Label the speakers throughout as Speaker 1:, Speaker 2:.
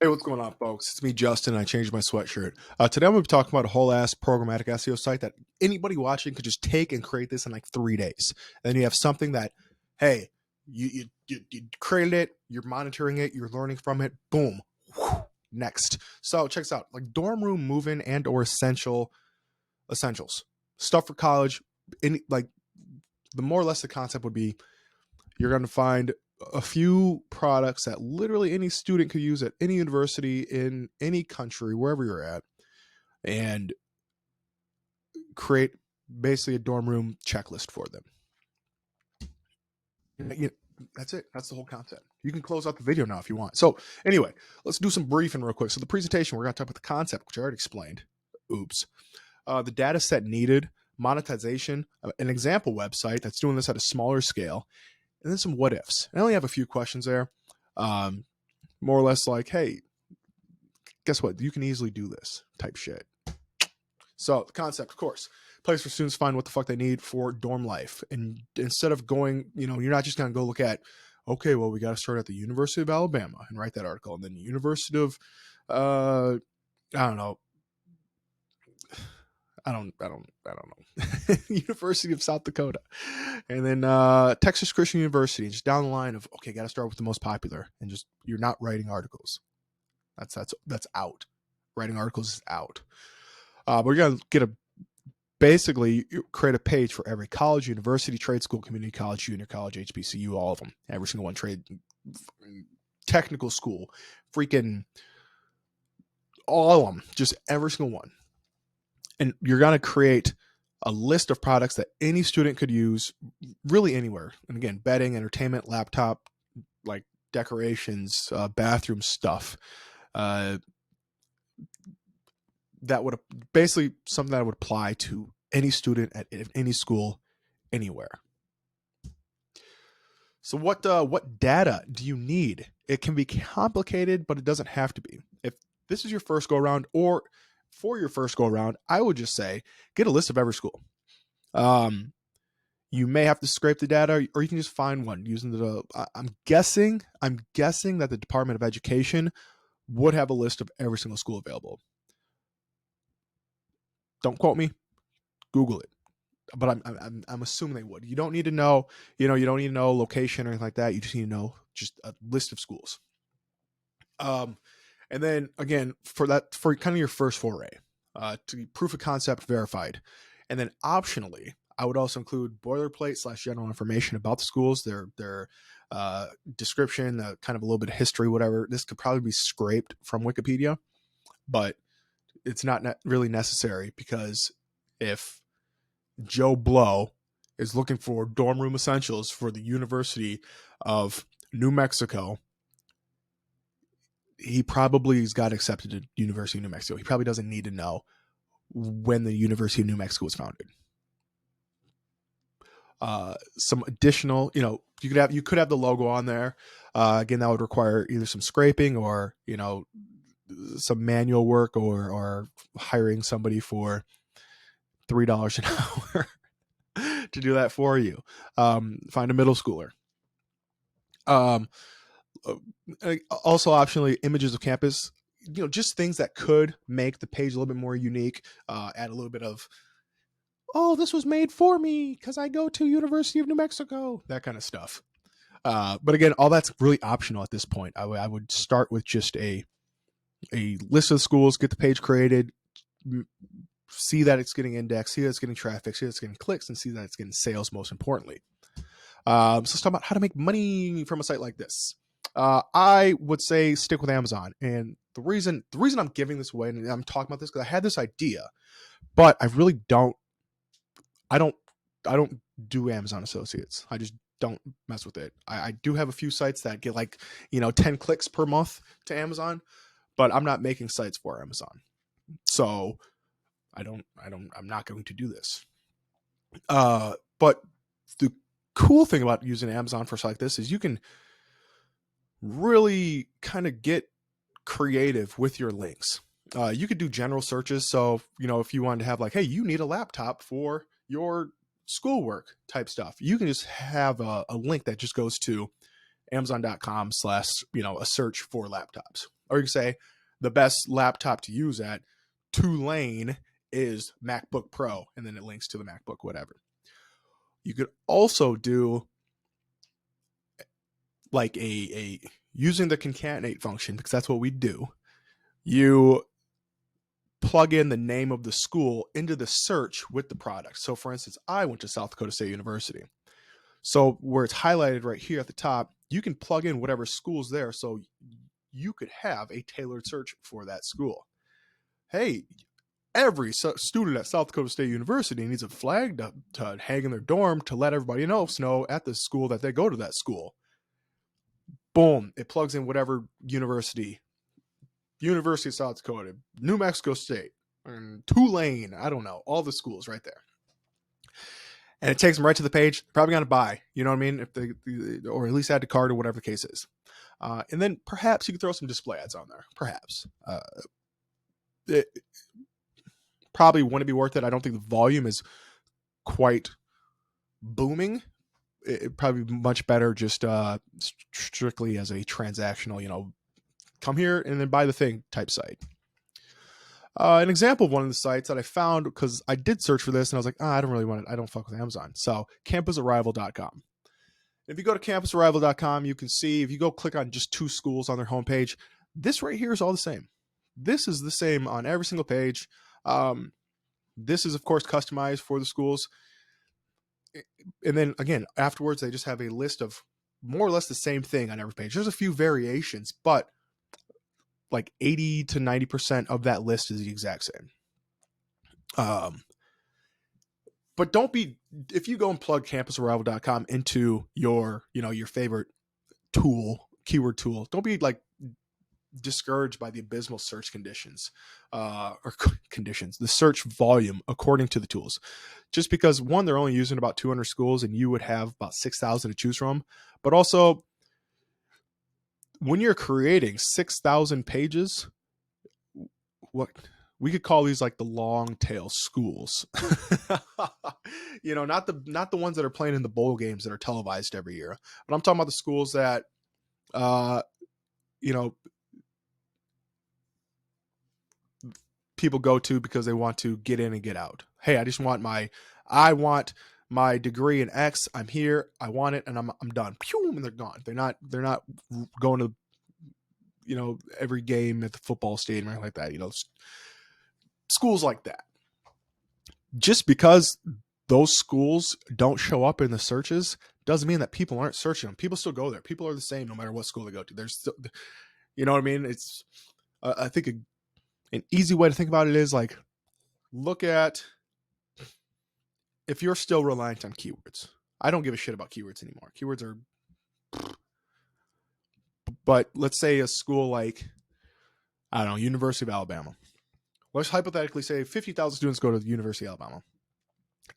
Speaker 1: Hey, what's going on, folks? It's me, Justin. I changed my sweatshirt. Today, I'm going to be talking about a whole ass programmatic SEO site that anybody watching could just take and create this in like 3 days. And then you have something that, hey, you created it, you're monitoring it, you're learning from it. Boom, whew, next. So check this out: like dorm room move-in and/or essentials stuff for college. Any like the more or less the concept would be you're going to find a few products that literally any student could use at any university in any country, wherever you're at, and create basically a dorm room checklist for them. That's it. That's the whole concept. You can close out the video now if you want. So anyway, let's do some briefing real quick. So the presentation, we're going to talk about the concept, which I already explained. Oops. The data set needed, monetization, an example website that's doing this at a smaller scale, and then some what ifs. I only have a few questions there. More or less like, hey, guess what? You can easily do this type shit. So the concept, of course, place for students to find what the fuck they need for dorm life. And instead of going, you're not just going to go look at, okay, well, we got to start at the University of Alabama and write that article. And then the University of, I don't know. I don't know. University of South Dakota. And then Texas Christian University, just down the line of, okay, got to start with the most popular, and just, you're not writing articles. That's out. Writing articles is out. But you're going to basically create a page for every college, university, trade school, community college, junior college, HBCU, all of them. Every single one, trade, technical school, freaking all of them, just every single one. And you're going to create a list of products that any student could use really anywhere. And again, bedding, entertainment, laptop, like decorations, bathroom stuff. That would basically something that would apply to any student at any school anywhere. So what data do you need? It can be complicated, but it doesn't have to be. If this is your first go around, or for your first go around, I would just say get a list of every school. You may have to scrape the data, or you can just find one using the. I'm guessing that the Department of Education would have a list of every single school available. Don't quote me. Google it. But I'm assuming they would. You don't need to know. You don't need to know location or anything like that. You just need to know just a list of schools. And then again, for kind of your first foray, to be proof of concept verified. And then optionally, I would also include boilerplate / general information about the schools, their description, kind of a little bit of history, whatever. This could probably be scraped from Wikipedia, but it's not really necessary, because if Joe Blow is looking for dorm room essentials for the University of New Mexico, he probably has got accepted to University of New Mexico. He probably doesn't need to know when the University of New Mexico was founded. Some additional, you could have the logo on there. Again, that would require either some scraping or, some manual work, or hiring somebody for $3 an hour to do that for you. Find a middle schooler. Also optionally, images of campus, just things that could make the page a little bit more unique. Add a little bit of, oh, this was made for me because I go to University of New Mexico, that kind of stuff. But again, all that's really optional at this point. I would start with just a list of schools, get the page created, see that it's getting indexed, see that it's getting traffic, see that it's getting clicks, and see that it's getting sales, most importantly. So let's talk about how to make money from a site like this. I would say stick with Amazon. And the reason I'm giving this away, and I'm talking about this, because I had this idea, but I really don't do Amazon Associates. I just don't mess with it. I do have a few sites that get 10 clicks per month to Amazon, but I'm not making sites for Amazon. So I'm not going to do this. But the cool thing about using Amazon for a site like this is you can really kind of get creative with your links. You could do general searches. So, if you wanted to have hey, you need a laptop for your schoolwork type stuff, you can just have a link that just goes to Amazon.com / a search for laptops. Or you can say the best laptop to use at Tulane is MacBook Pro, and then it links to the MacBook, whatever. You could also do like a using the concatenate function, because that's what we do. You plug in the name of the school into the search with the product. So for instance, I went to South Dakota State University. So where it's highlighted right here at the top, you can plug in whatever school's there. So you could have a tailored search for that school. Hey, every student at South Dakota State University needs a flag to hang in their dorm to let everybody know at the school that they go to that school. Boom, it plugs in whatever University of South Dakota, New Mexico State, and Tulane, I don't know, all the schools right there. And it takes them right to the page. They're probably going to buy, you know what I mean? If they, or at least add to cart or whatever the case is. And then perhaps you could throw some display ads on there. Perhaps. It probably wouldn't be worth it. I don't think the volume is quite booming. It'd probably be much better just strictly as a transactional, come here and then buy the thing type site. An example of one of the sites that I found, because I did search for this and I was like, I don't really want it. I don't fuck with Amazon. So campusarrival.com. If you go to campusarrival.com, you can see, if you go click on just 2 schools on their homepage, this right here is all the same. This is the same on every single page. This is, of course, customized for the schools. And then again, afterwards, they just have a list of more or less the same thing on every page. There's a few variations, but like 80 to 90% of that list is the exact same. But don't be, if you go and plug campusarrival.com into your favorite tool, keyword tool, don't be like discouraged by the abysmal search conditions, the search volume according to the tools. Just because, one, they're only using about 200 schools and you would have about 6,000 to choose from, but also when you're creating 6,000 pages, what we could call these like the long tail schools, not the ones that are playing in the bowl games that are televised every year, but I'm talking about the schools that, people go to because they want to get in and get out. Hey, I want my degree in X. I'm here. I want it, and I'm done. Pew, and they're gone. They're not going to, every game at the football stadium or anything like that. Schools like that. Just because those schools don't show up in the searches doesn't mean that people aren't searching them. People still go there. People are the same no matter what school they go to. There's still, you know what I mean? It's, I think an easy way to think about it is like, look at, if you're still reliant on keywords. I don't give a shit about keywords anymore. Keywords are, but let's say a school like, I don't know, University of Alabama. Let's hypothetically say 50,000 students go to the University of Alabama.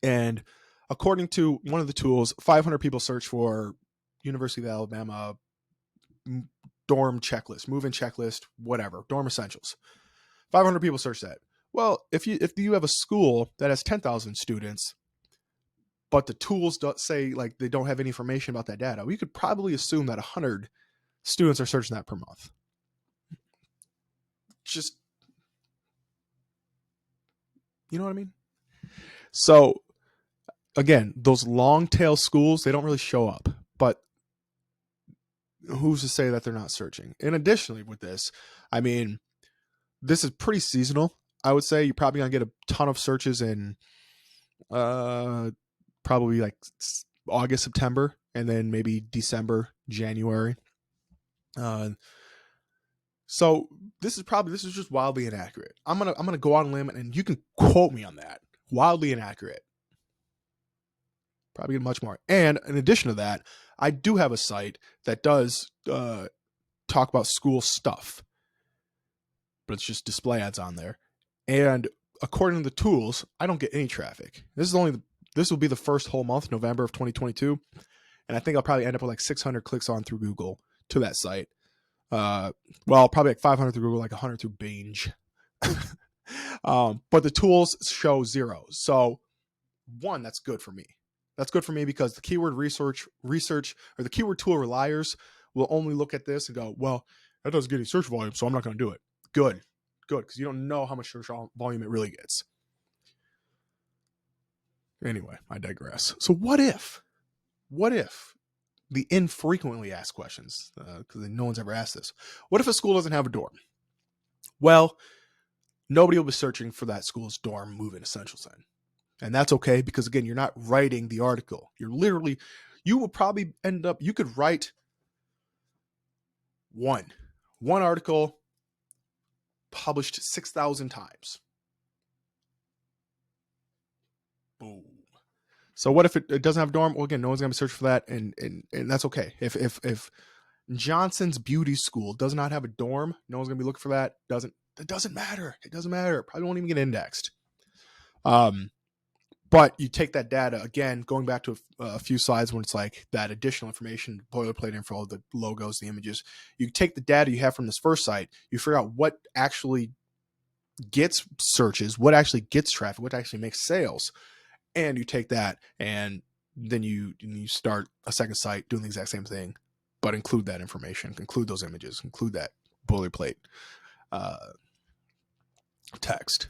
Speaker 1: And according to one of the tools, 500 people search for University of Alabama dorm checklist, move-in checklist, whatever, dorm essentials. 500 people search that. Well, if you have a school that has 10,000 students, but the tools don't say, like, they don't have any information about that data, we could probably assume that 100 students are searching that per month. Just, you know what I mean? So again, those long tail schools, they don't really show up, but who's to say that they're not searching? And additionally with this, I mean, this is pretty seasonal. I would say you're probably going to get a ton of searches in probably like August, September, and then maybe December, January. So this is just wildly inaccurate. I'm gonna go on a limb, and you can quote me on that. Wildly inaccurate. Probably much more. And in addition to that, I do have a site that does talk about school stuff, but it's just display ads on there. And according to the tools, I don't get any traffic. This will be the first whole month, November of 2022. And I think I'll probably end up with like 600 clicks on through Google to that site. Well, probably like 500 through Google, like 100 through Binge. But the tools show 0. So one, that's good for me. That's good for me because the keyword research or the keyword tool reliers will only look at this and go, well, that doesn't get any search volume, so I'm not going to do it. Good, because you don't know how much search volume it really gets. Anyway, I digress. So what if the infrequently asked questions, because no one's ever asked this, what if a school doesn't have a dorm? Well, nobody will be searching for that school's dorm move-in essentials then. And that's okay, because again, you're not writing the article. You will probably end up, you could write one article published 6,000 times. Boom. So what if it doesn't have a dorm? Well, again, no one's gonna be searching for that, and that's okay. If Johnson's Beauty School does not have a dorm, no one's gonna be looking for that. It doesn't matter. It doesn't matter. Probably won't even get indexed. But you take that data, again, going back to a few slides when it's like that additional information, boilerplate info, all the logos, the images. You take the data you have from this first site, you figure out what actually gets searches, what actually gets traffic, what actually makes sales. And you take that, and then you start a second site doing the exact same thing, but include that information, include those images, include that boilerplate text.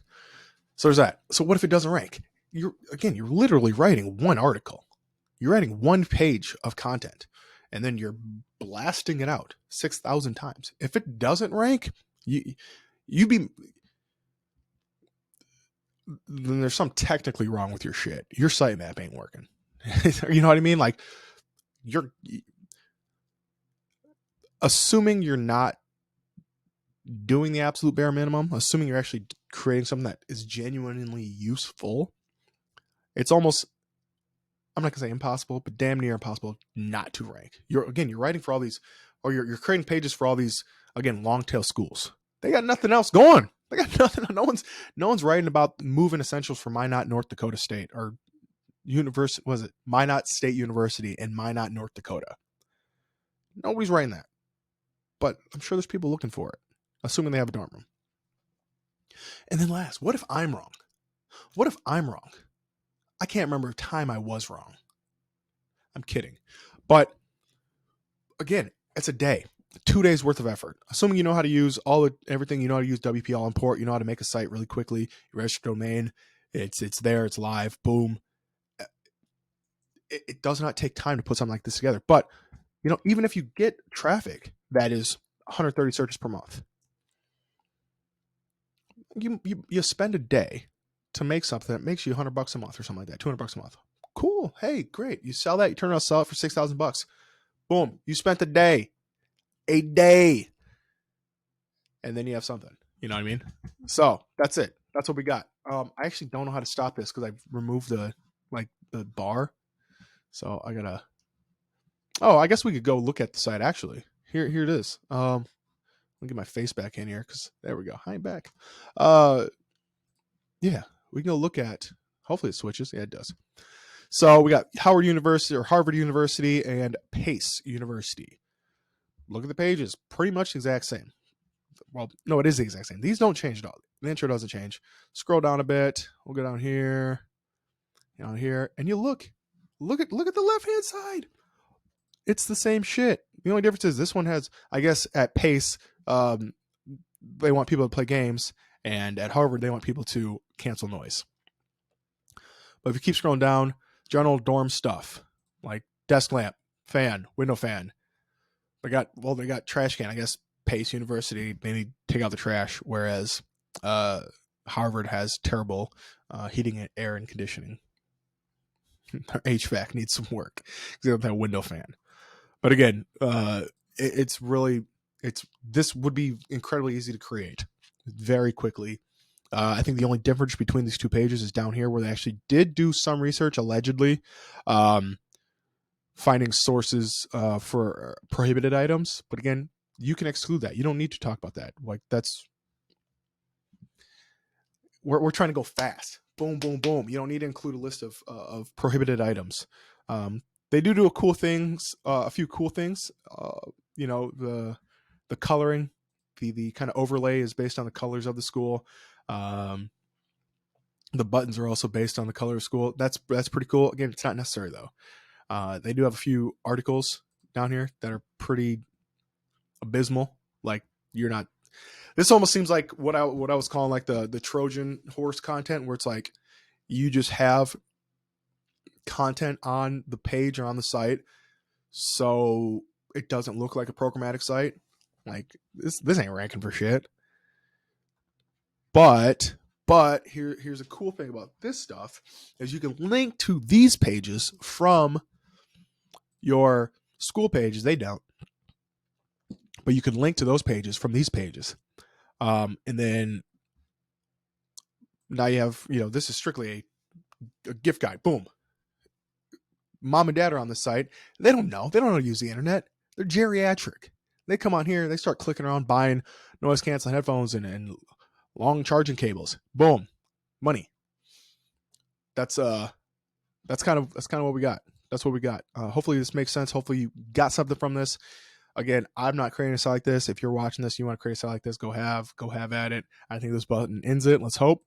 Speaker 1: So there's that. So what if it doesn't rank? You're literally writing one article. You're writing one page of content, and then you're blasting it out 6,000 times. If it doesn't rank, then there's something technically wrong with your shit. Your sitemap ain't working. You know what I mean? Like, you're assuming you're not doing the absolute bare minimum, assuming you're actually creating something that is genuinely useful. It's almost, I'm not gonna say impossible, but damn near impossible not to rank. You're writing for all these, or you're creating pages for all these, again, long tail schools. They got nothing else going. They got nothing. No one's writing about moving essentials for Minot, North Dakota State, or Minot State University in Minot, North Dakota. Nobody's writing that. But I'm sure there's people looking for it, assuming they have a dorm room. And then last, what if I'm wrong? What if I'm wrong? I can't remember a time I was wrong. I'm kidding. But again, it's a day, 2 days worth of effort. Assuming you know how to use everything, you know how to use WP All Import, you know how to make a site really quickly, you register domain, it's there, it's live, boom. It does not take time to put something like this together. But even if you get traffic that is 130 searches per month, you spend a day to make something that makes you $100 a month or something like that, $200 a month. Cool. Hey, great. You sell that, you turn around, sell it for $6,000. Boom. You spent a day, and then you have something. You know what I mean? So that's it. That's what we got. I actually don't know how to stop this because I've removed the bar. So I guess we could go look at the site actually. Here it is. Let me get my face back in here because there we go. Hi, back. Yeah, we can go look at, hopefully it switches. Yeah, it does. So we got Harvard University and Pace University. Look at the pages, pretty much the exact same. Well, no, it is the exact same. These don't change at all. The intro doesn't change. Scroll down a bit. We'll go down here, and you look at the left-hand side. It's the same shit. The only difference is this one has, I guess, at Pace, they want people to play games, and at Harvard, they want people to cancel noise. But if you keep scrolling down, general dorm stuff, like desk lamp, fan, window fan. They got trash can. I guess Pace University, they need to take out the trash, whereas Harvard has terrible heating and air and conditioning. Their HVAC needs some work because they don't have a window fan. But again, this would be incredibly easy to create very quickly. I think the only difference between these two pages is down here where they actually did do some research, allegedly, finding sources for prohibited items. But again, you can exclude that. You don't need to talk about that. Like we're trying to go fast. Boom, boom, boom. You don't need to include a list of prohibited items. They do a few cool things. The coloring, the kind of overlay is based on the colors of the school. The buttons are also based on the color of school. That's pretty cool. Again, it's not necessary though. They do have a few articles down here that are pretty abysmal. Like you're not. This almost seems like what I was calling like the Trojan horse content, where it's like you just have content on the page or on the site, so it doesn't look like a programmatic site. Like this ain't ranking for shit. But here's a cool thing about this stuff is you can link to these pages from your school pages. They don't, but you can link to those pages from these pages. And then now you have, this is strictly a gift guide. Boom. Mom and dad are on the site. They don't know how to use the internet. They're geriatric. They come on here, they start clicking around, buying noise canceling headphones and long charging cables. Boom. Money. That's kind of what we got. That's what we got. Hopefully this makes sense. Hopefully you got something from this. Again, I'm not creating a site like this. If you're watching this, you want to create a site like this, go have at it. I think this button ends it. Let's hope.